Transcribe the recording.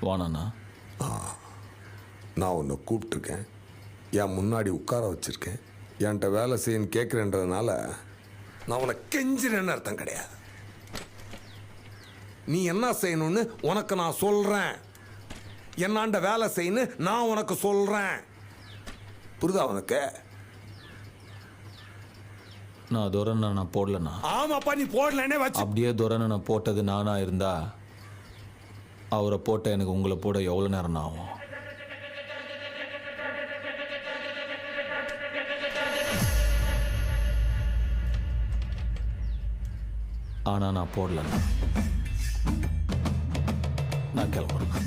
வானாண்ணா. நான் உன்னை கூப்பிட்டுருக்கேன், என் முன்னாடி உட்கார வச்சுருக்கேன், என்கிட்ட வேலை செய்யன்னு கேட்குறேன்றதுனால நான் உன்னை கெஞ்சிறேன்னு அர்த்தம் கிடையாது. நீ என்ன செய்யணும்னு உனக்கு நான் சொல்கிறேன், என்னாண்ட வேலை செய்யணும் நான் உனக்கு சொல்கிறேன். புரியுதா உனக்கு? நான் துரனை நான் போடலண்ணா. ஆமாப்பா, நீ போடலன்னே வச்சு. அப்படியே துரனை நான் போட்டது நானா இருந்தா அவரை போட்ட எனக்கு உங்களை போட எவ்வளோ நேரம் ஆகும்? ஆனால் நான் போடலண்ணா. நான் கிளம்புறேன்.